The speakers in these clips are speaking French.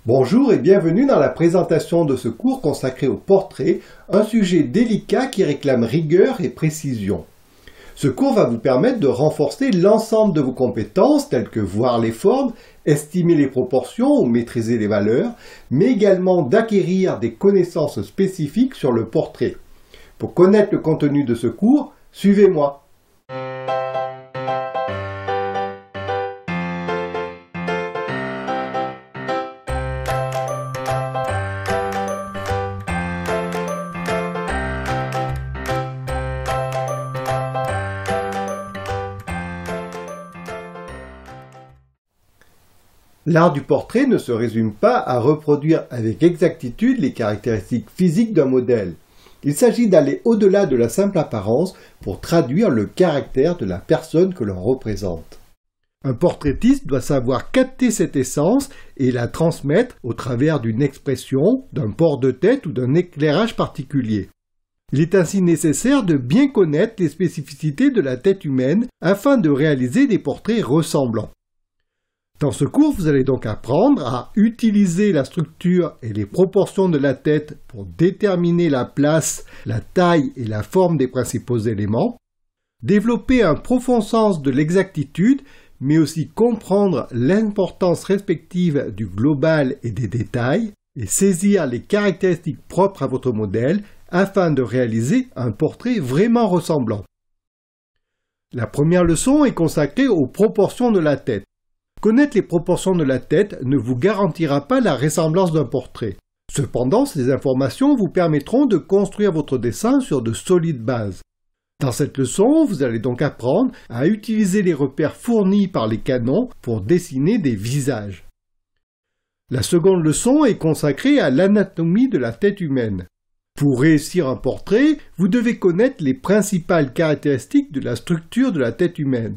Bonjour et bienvenue dans la présentation de ce cours consacré au portrait, un sujet délicat qui réclame rigueur et précision. Ce cours va vous permettre de renforcer l'ensemble de vos compétences telles que voir les formes, estimer les proportions ou maîtriser les valeurs, mais également d'acquérir des connaissances spécifiques sur le portrait. Pour connaître le contenu de ce cours, suivez-moi. L'art du portrait ne se résume pas à reproduire avec exactitude les caractéristiques physiques d'un modèle. Il s'agit d'aller au-delà de la simple apparence pour traduire le caractère de la personne que l'on représente. Un portraitiste doit savoir capter cette essence et la transmettre au travers d'une expression, d'un port de tête ou d'un éclairage particulier. Il est ainsi nécessaire de bien connaître les spécificités de la tête humaine afin de réaliser des portraits ressemblants. Dans ce cours, vous allez donc apprendre à utiliser la structure et les proportions de la tête pour déterminer la place, la taille et la forme des principaux éléments, développer un profond sens de l'exactitude, mais aussi comprendre l'importance respective du global et des détails, et saisir les caractéristiques propres à votre modèle afin de réaliser un portrait vraiment ressemblant. La première leçon est consacrée aux proportions de la tête. Connaître les proportions de la tête ne vous garantira pas la ressemblance d'un portrait. Cependant, ces informations vous permettront de construire votre dessin sur de solides bases. Dans cette leçon, vous allez donc apprendre à utiliser les repères fournis par les canons pour dessiner des visages. La seconde leçon est consacrée à l'anatomie de la tête humaine. Pour réussir un portrait, vous devez connaître les principales caractéristiques de la structure de la tête humaine.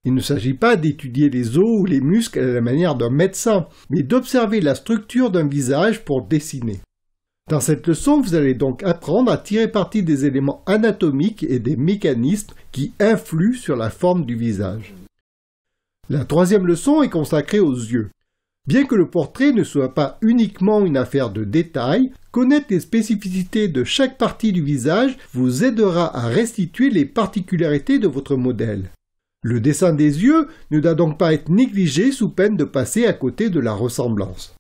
Il ne s'agit pas d'étudier les os ou les muscles à la manière d'un médecin, mais d'observer la structure d'un visage pour dessiner. Dans cette leçon, vous allez donc apprendre à tirer parti des éléments anatomiques et des mécanismes qui influent sur la forme du visage. La troisième leçon est consacrée aux yeux. Bien que le portrait ne soit pas uniquement une affaire de détails, connaître les spécificités de chaque partie du visage vous aidera à restituer les particularités de votre modèle. Le dessin des yeux ne doit donc pas être négligé sous peine de passer à côté de la ressemblance.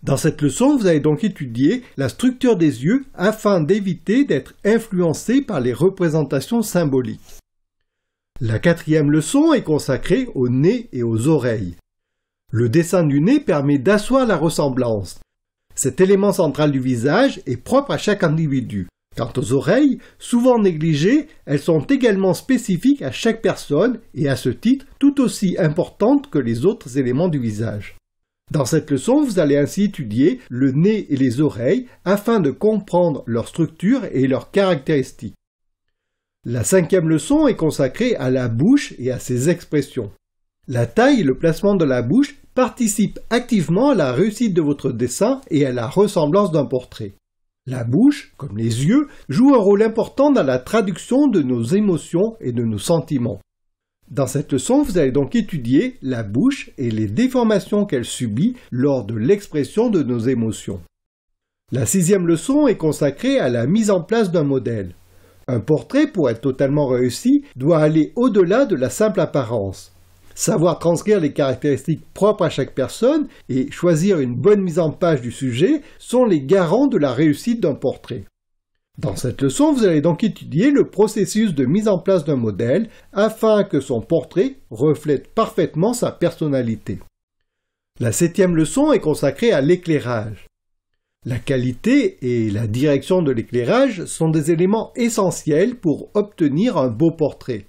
Dans cette leçon, vous allez donc étudier la structure des yeux afin d'éviter d'être influencé par les représentations symboliques. La quatrième leçon est consacrée au nez et aux oreilles. Le dessin du nez permet d'asseoir la ressemblance. Cet élément central du visage est propre à chaque individu. Quant aux oreilles, souvent négligées, elles sont également spécifiques à chaque personne et à ce titre tout aussi importantes que les autres éléments du visage. Dans cette leçon, vous allez ainsi étudier le nez et les oreilles afin de comprendre leur structure et leurs caractéristiques. La cinquième leçon est consacrée à la bouche et à ses expressions. La taille et le placement de la bouche participent activement à la réussite de votre dessin et à la ressemblance d'un portrait. La bouche, comme les yeux, joue un rôle important dans la traduction de nos émotions et de nos sentiments. Dans cette leçon, vous allez donc étudier la bouche et les déformations qu'elle subit lors de l'expression de nos émotions. La sixième leçon est consacrée à la mise en place d'un modèle. Un portrait, pour être totalement réussi, doit aller au-delà de la simple apparence. Savoir transcrire les caractéristiques propres à chaque personne et choisir une bonne mise en page du sujet sont les garants de la réussite d'un portrait. Dans cette leçon, vous allez donc étudier le processus de mise en place d'un modèle afin que son portrait reflète parfaitement sa personnalité. La septième leçon est consacrée à l'éclairage. La qualité et la direction de l'éclairage sont des éléments essentiels pour obtenir un beau portrait.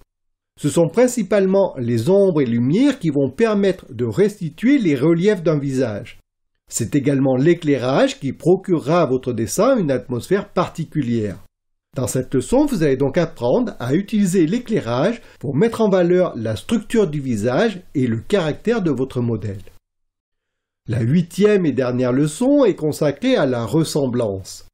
Ce sont principalement les ombres et lumières qui vont permettre de restituer les reliefs d'un visage. C'est également l'éclairage qui procurera à votre dessin une atmosphère particulière. Dans cette leçon, vous allez donc apprendre à utiliser l'éclairage pour mettre en valeur la structure du visage et le caractère de votre modèle. La huitième et dernière leçon est consacrée à la ressemblance.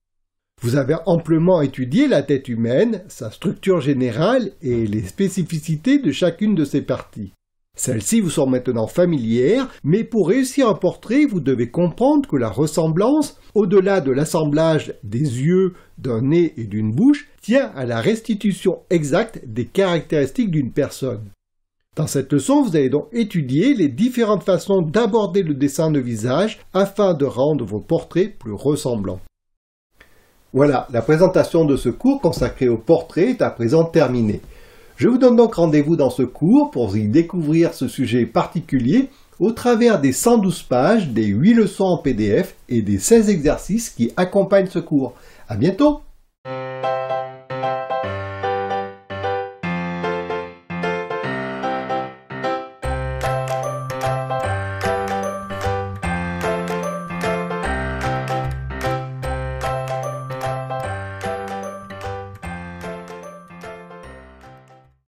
Vous avez amplement étudié la tête humaine, sa structure générale et les spécificités de chacune de ses parties. Celles-ci vous sont maintenant familières, mais pour réussir un portrait, vous devez comprendre que la ressemblance, au-delà de l'assemblage des yeux, d'un nez et d'une bouche, tient à la restitution exacte des caractéristiques d'une personne. Dans cette leçon, vous allez donc étudier les différentes façons d'aborder le dessin de visage afin de rendre vos portraits plus ressemblants. Voilà, la présentation de ce cours consacré au portrait est à présent terminée. Je vous donne donc rendez-vous dans ce cours pour y découvrir ce sujet particulier au travers des 112 pages, des 8 leçons en PDF et des 16 exercices qui accompagnent ce cours. À bientôt!